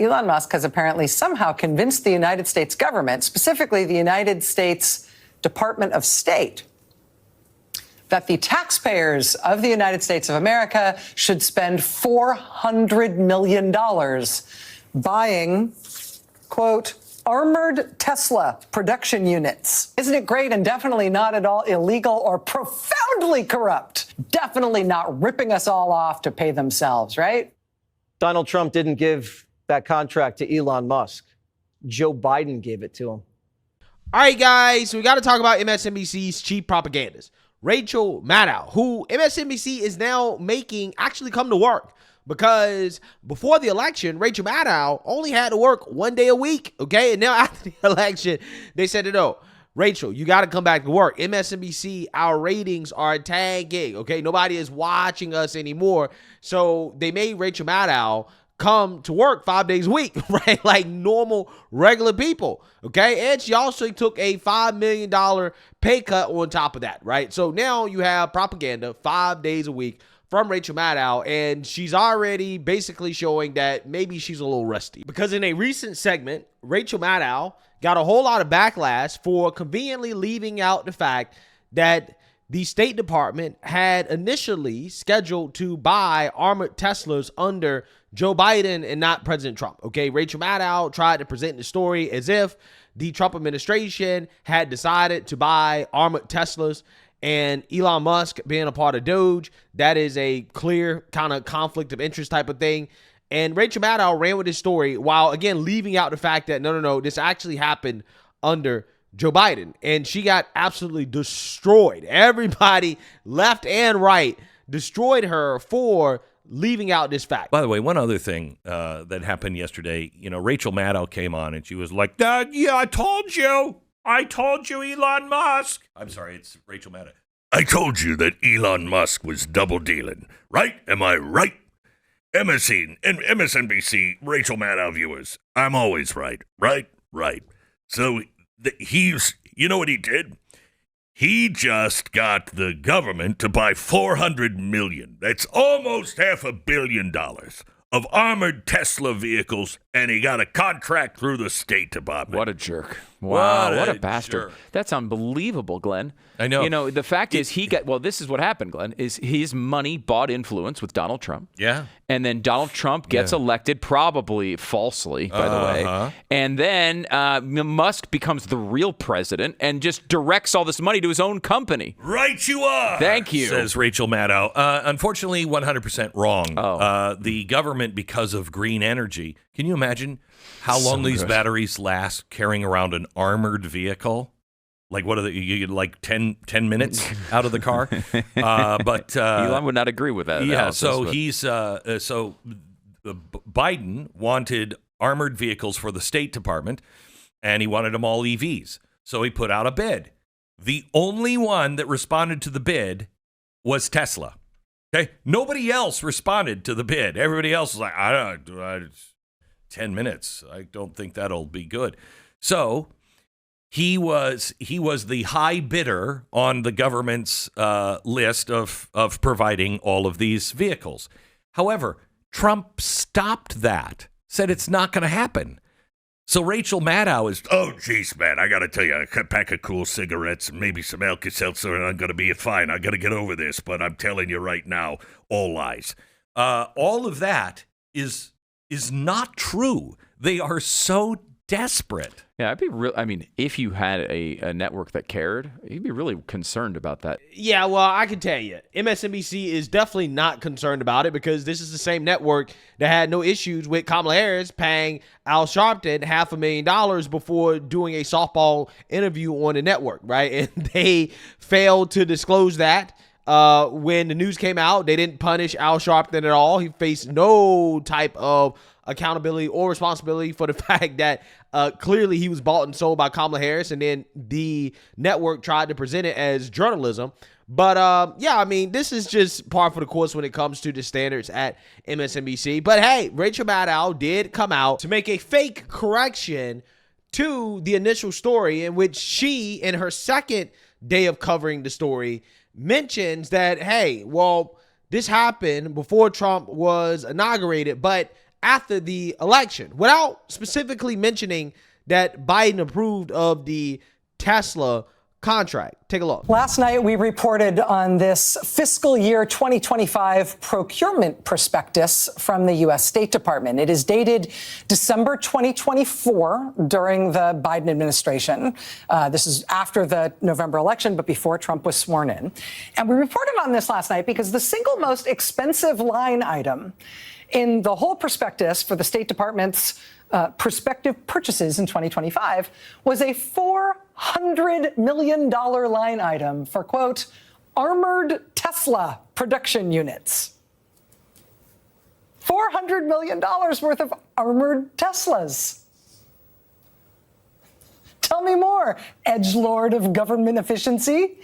Elon Musk has apparently somehow convinced the United States government, specifically the United States Department of State, that the taxpayers of the United States of America should spend $400 million buying, quote, armored Tesla production units. Isn't it great and definitely not at all illegal or profoundly corrupt? Definitely not ripping us all off to pay themselves, right? Donald Trump didn't give that contract to Elon Musk. Joe Biden gave it to him. All right, guys, we got to talk about MSNBC's chief propagandist, Rachel Maddow, who MSNBC is now making actually come to work, because before the election, Rachel Maddow only had to work 1 day a week, okay? And now after the election, they said, no, Rachel, you got to come back to work. MSNBC, our ratings are tanking, okay? Nobody is watching us anymore. So they made Rachel Maddow come to work 5 days a week, right? Like normal, regular people, okay? And she also took a $5 million pay cut on top of that, right? So now you have propaganda 5 days a week from Rachel Maddow, and she's already basically showing that maybe she's a little rusty. Because in a recent segment, Rachel Maddow got a whole lot of backlash for conveniently leaving out the fact that the State Department had initially scheduled to buy armored Teslas under Joe Biden and not President Trump. Okay, Rachel Maddow tried to present the story as if the Trump administration had decided to buy armored Teslas, and Elon Musk being a part of Doge, that is a clear kind of conflict of interest type of thing. And Rachel Maddow ran with this story while, again, leaving out the fact that, no, this actually happened under Joe Biden. And she got absolutely destroyed. Everybody, left and right, destroyed her for leaving out this fact. By the way, one other thing that happened yesterday, Rachel Maddow came on and she was like, yeah, I told you, Elon Musk. I'm sorry, it's Rachel Maddow. I told you that Elon Musk was double dealing, right? Am I right? MSNBC, Rachel Maddow viewers, I'm always right. So you know what he did? He just got the government to buy $400 million. That's almost $500 million of armored Tesla vehicles, and he got a contract through the State Department. What a jerk. Wow, what a bastard. Jerk. That's unbelievable, Glenn. I know. The fact is this is what happened, Glenn, is his money bought influence with Donald Trump. Yeah. And then Donald Trump gets elected, probably falsely, by the way. And then Musk becomes the real president and just directs all this money to his own company. Right you are. Thank you. Says Rachel Maddow. Unfortunately, 100% wrong. The government, because of green energy, can you imagine how long these batteries last carrying around an armored vehicle? Like, what are they? You get like 10 minutes out of the car? But Elon would not agree with that. Yeah, so Biden wanted armored vehicles for the State Department, and he wanted them all EVs. So he put out a bid. The only one that responded to the bid was Tesla. Okay, nobody else responded to the bid. Everybody else was like, I don't 10 minutes. I don't think that'll be good. So he was the high bidder on the government's list of providing all of these vehicles. However, Trump stopped that, said it's not going to happen. So Rachel Maddow is, oh, geez, man, I got to tell you, a pack of cool cigarettes and maybe some Alka-Seltzer, and I'm going to be fine. I got to get over this, but I'm telling you right now, all lies. All of that is not true. They are so desperate. Yeah, I'd be real. I mean, if you had a network that cared, you'd be really concerned about that. Yeah, well, I can tell you, MSNBC is definitely not concerned about it, because this is the same network that had no issues with Kamala Harris paying Al Sharpton $500,000 before doing a softball interview on the network, right? And they failed to disclose that. When the news came out, they didn't punish Al Sharpton at all. He faced no type of accountability or responsibility for the fact that clearly he was bought and sold by Kamala Harris, and then the network tried to present it as journalism. But yeah, I mean, this is just par for the course when it comes to the standards at MSNBC. But hey, Rachel Maddow did come out to make a fake correction to the initial story, in which she, in her second day of covering the story, mentions that, hey, well, this happened before Trump was inaugurated, but after the election without specifically mentioning that Biden approved of the Tesla contract. Take a look. Last night, we reported on this fiscal year 2025 procurement prospectus from the U.S. State Department. It is dated December 2024 during the Biden administration. This is after the November election, but before Trump was sworn in. And we reported on this last night because the single most expensive line item in the whole prospectus for the State Department's prospective purchases in 2025 was a $400 million line item for, quote, armored Tesla production units. $400 million worth of armored Teslas. Tell me more, edgelord of government efficiency.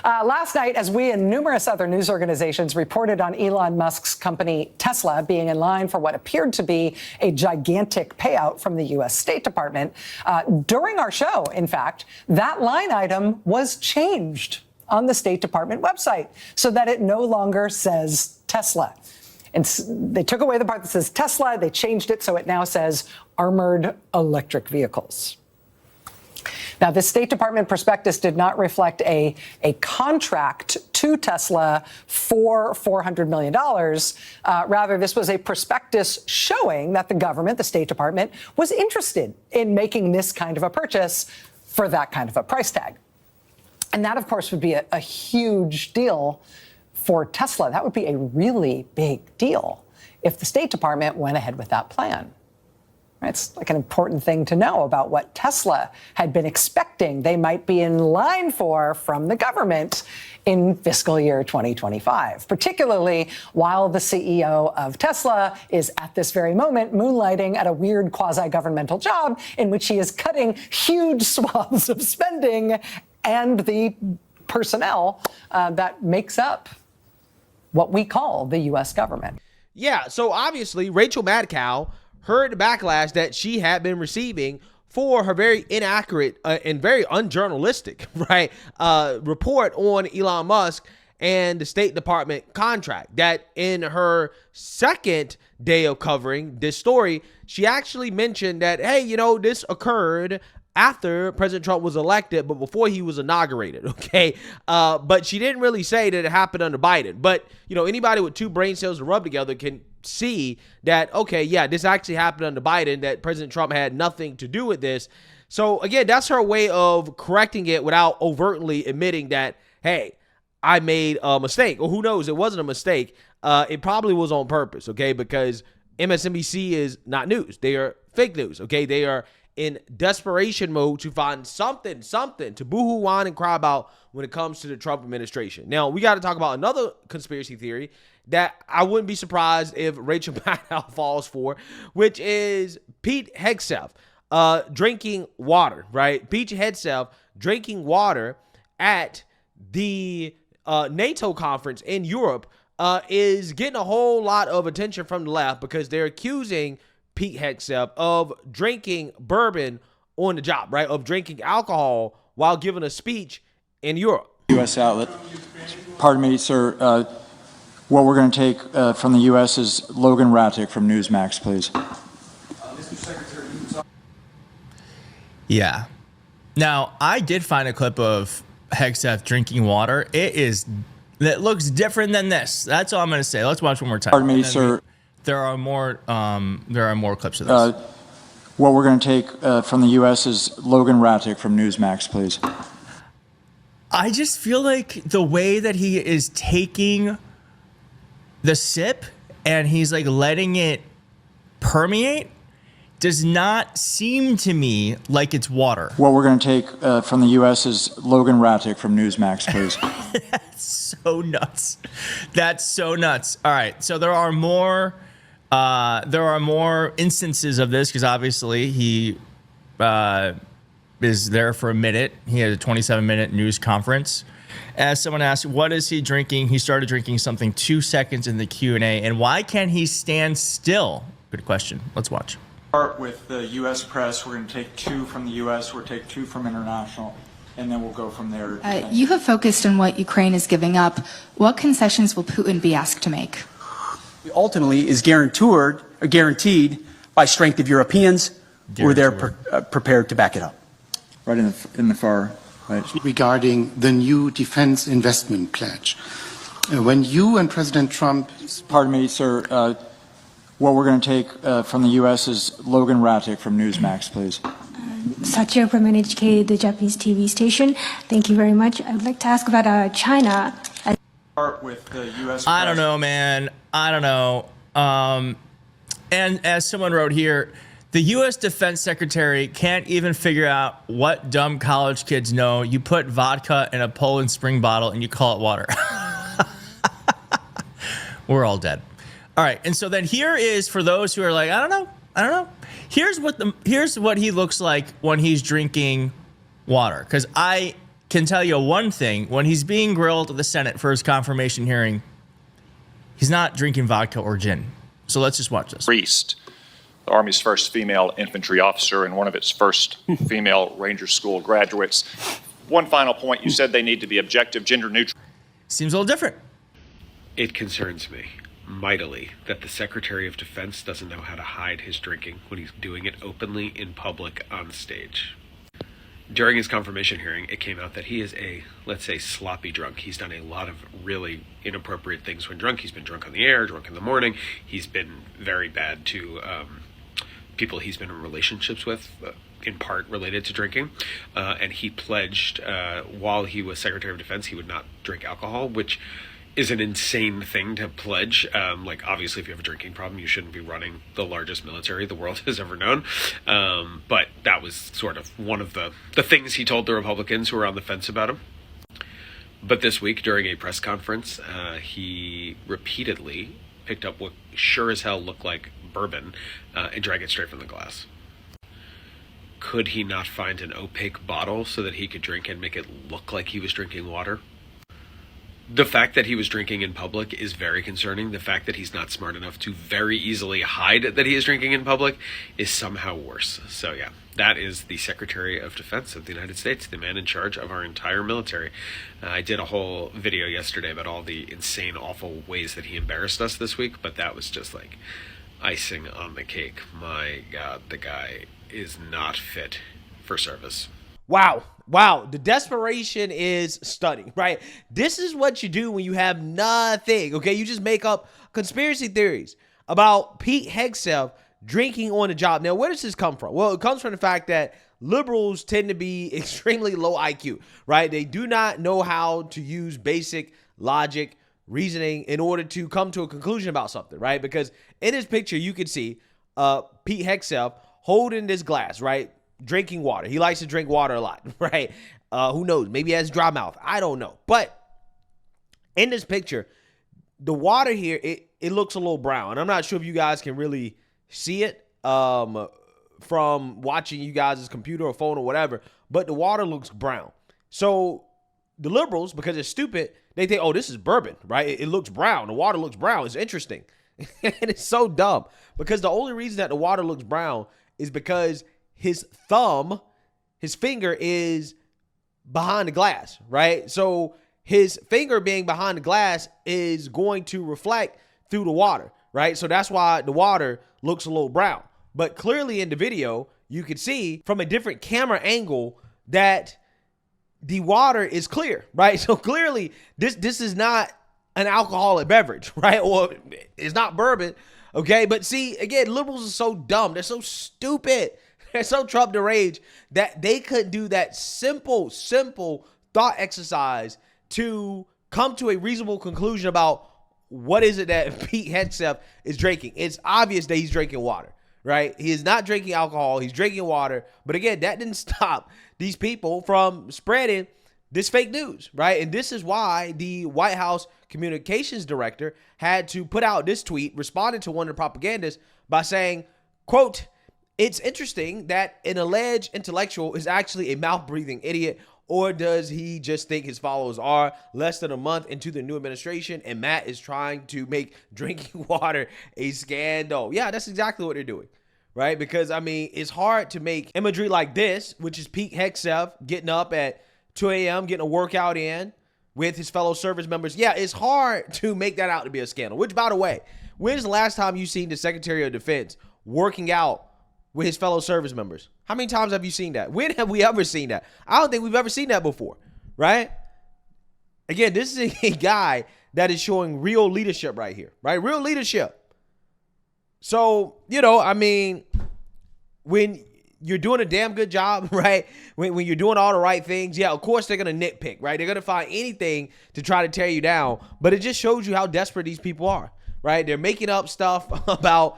Last night, as we and numerous other news organizations reported on Elon Musk's company Tesla being in line for what appeared to be a gigantic payout from the U.S. State Department, during our show, in fact, that line item was changed on the State Department website so that it no longer says Tesla. And they took away the part that says Tesla. They changed it so it now says armored electric vehicles. Now, the State Department prospectus did not reflect a contract to Tesla for $400 million. Rather, this was a prospectus showing that the government, the State Department, was interested in making this kind of a purchase for that kind of a price tag. And that, of course, would be a huge deal for Tesla. That would be a really big deal if the State Department went ahead with that plan. It's like an important thing to know about what Tesla had been expecting they might be in line for from the government in fiscal year 2025, particularly while the CEO of Tesla is at this very moment moonlighting at a weird quasi-governmental job in which he is cutting huge swaths of spending and the personnel that makes up what we call the U.S. government. Yeah, so obviously Rachel Maddow heard the backlash that she had been receiving for her very inaccurate and very unjournalistic, right, report on Elon Musk and the State Department contract. That in her second day of covering this story, she actually mentioned that, hey, you know, this occurred after President Trump was elected, but before he was inaugurated, okay? But she didn't really say that it happened under Biden. But, you know, anybody with two brain cells to rub together can see that, okay, yeah, this actually happened under Biden, that President Trump had nothing to do with this. So, again, that's her way of correcting it without overtly admitting that, hey, I made a mistake. Or who knows, it wasn't a mistake. It probably was on purpose, okay? Because MSNBC is not news. They are fake news, okay? They are in desperation mode to find something to boohoo, whine, and cry about when it comes to the Trump administration. Now, we got to talk about another conspiracy theory that I wouldn't be surprised if Rachel Maddow falls for, which is Pete Hegseth drinking water, right? Pete Hegseth drinking water at the NATO conference in Europe is getting a whole lot of attention from the left because they're accusing Pete Hegseth of drinking bourbon on the job, right? Of drinking alcohol while giving a speech in Europe. U.S. outlet. Pardon me, sir. What we're going to take from the U.S. is Logan Rattick from Newsmax, please. Yeah. Now, I did find a clip of Hegseth drinking water. It looks different than this. That's all I'm going to say. Let's watch one more time. Pardon me, sir. There are more clips of this. What we're going to take from the U.S. is Logan Rattick from Newsmax, please. I just feel like the way that he is taking the sip and he's like letting it permeate does not seem to me like it's water. What we're going to take from the U.S. is Logan Rattick from Newsmax, please. That's so nuts. That's so nuts. All right, so there are more instances of this because obviously he is there for a minute. He had a 27-minute news conference. As someone asked, what is he drinking? He started drinking something 2 seconds in the Q&A. And why can't he stand still? Good question. Let's watch. Start with the U.S. press. We're going to take 2 from the U.S. We'll take 2 from international, and then we'll go from there. You have focused on what Ukraine is giving up. What concessions will Putin be asked to make? ultimately is guaranteed by strength of Europeans who are there prepared to back it up. Right in the far right. Regarding the new defense investment pledge. When you and President Trump... Pardon me, sir. What we're going to take from the U.S. is Logan Rattick from Newsmax, please. Satya from NHK, the Japanese TV station. Thank you very much. I would like to ask about China. Start with the U.S. I don't know, man. I don't know. And as someone wrote here, the U.S. Defense Secretary can't even figure out what dumb college kids know. You put vodka in a Poland Spring bottle and you call it water. We're all dead. All right, and so then here is for those who are like, I don't know. Here's what he looks like when he's drinking water. Because I can tell you one thing: when he's being grilled at the Senate for his confirmation hearing, he's not drinking vodka or gin. So let's just watch this. Priest, the Army's first female infantry officer and one of its first female Ranger School graduates. One final point: you said they need to be objective, gender neutral. Seems a little different. It concerns me mightily that the Secretary of Defense doesn't know how to hide his drinking when he's doing it openly in public on stage. During his confirmation hearing, it came out that he is a, let's say, sloppy drunk. He's done a lot of really inappropriate things when drunk. He's been drunk on the air, drunk in the morning. He's been very bad to people he's been in relationships with, in part related to drinking. And he pledged, while he was Secretary of Defense, he would not drink alcohol, which is an insane thing to pledge. Like, obviously, if you have a drinking problem, you shouldn't be running the largest military the world has ever known. But that was sort of one of the things he told the Republicans who were on the fence about him. But this week, during a press conference, he repeatedly picked up what sure as hell looked like bourbon and drank it straight from the glass. Could he not find an opaque bottle so that he could drink and make it look like he was drinking water? The fact that he was drinking in public is very concerning. The fact that he's not smart enough to very easily hide that he is drinking in public is somehow worse. So yeah, that is the Secretary of Defense of the United States, the man in charge of our entire military. I did a whole video yesterday about all the insane, awful ways that he embarrassed us this week, but that was just like icing on the cake. My God, the guy is not fit for service. Wow, the desperation is stunning, right? This is what you do when you have nothing, okay? You just make up conspiracy theories about Pete Hegseth drinking on the job. Now, where does this come from? Well, it comes from the fact that liberals tend to be extremely low IQ, right? They do not know how to use basic logic, reasoning in order to come to a conclusion about something, right? Because in this picture, you can see Pete Hegseth holding this glass, right? Drinking water. He likes to drink water a lot, right? Who knows? Maybe he has dry mouth. I don't know. But in this picture, the water here, it looks a little brown. And I'm not sure if you guys can really see it from watching you guys' computer or phone or whatever, but the water looks brown. So the liberals, because they're stupid, they think, oh, this is bourbon, right? It looks brown. The water looks brown. It's interesting. And it's so dumb because the only reason that the water looks brown is because his finger is behind the glass, right? So his finger being behind the glass is going to reflect through the water, right? So that's why the water looks a little brown. But clearly in the video, you can see from a different camera angle that the water is clear, right? So clearly this is not an alcoholic beverage, right? Or it's not bourbon, okay? But see, again, liberals are so dumb. They're so stupid. They're so Trump deranged that they couldn't do that simple thought exercise to come to a reasonable conclusion about what is it that Pete Hegseth is drinking. It's obvious that he's drinking water, right? He is not drinking alcohol. He's drinking water. But again, that didn't stop these people from spreading this fake news, right? And this is why the White House communications director had to put out this tweet responding to one of the propagandists by saying, quote, "It's interesting that an alleged intellectual is actually a mouth-breathing idiot, or does he just think his followers are less than a month into the new administration and Matt is trying to make drinking water a scandal?" Yeah, that's exactly what they're doing, right? Because, I mean, it's hard to make imagery like this, which is Pete Hegseth getting up at 2 a.m., getting a workout in with his fellow service members. Yeah, it's hard to make that out to be a scandal, which, by the way, When's the last time you seen the Secretary of Defense working out with his fellow service members? How many times have you seen that? When have we ever seen that? I don't think we've ever seen that before, right? Again, this is a guy that is showing real leadership right here, right? Real leadership. So, you know, I mean, when you're doing a damn good job, right? When you're doing all the right things, yeah, of course they're going to nitpick, right? They're going to find anything to try to tear you down. But it just shows you how desperate these people are, right? They're making up stuff about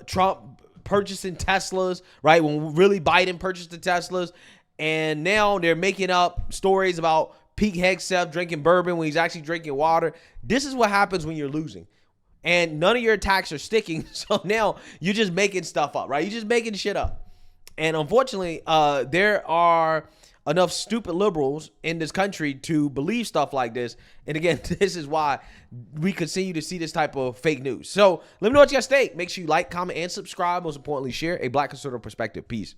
Trump purchasing Teslas, right? When really Biden purchased the Teslas. And now they're making up stories about Pete Hegseth drinking bourbon when he's actually drinking water. This is what happens when you're losing. And none of your attacks are sticking. So now you're just making stuff up, right? You're just making shit up. And unfortunately, there are enough stupid liberals in this country to believe stuff like this. And again, this is why we continue to see this type of fake news. So let me know what you guys think. Make sure you like, comment, and subscribe. Most importantly, share a Black conservative perspective. Peace.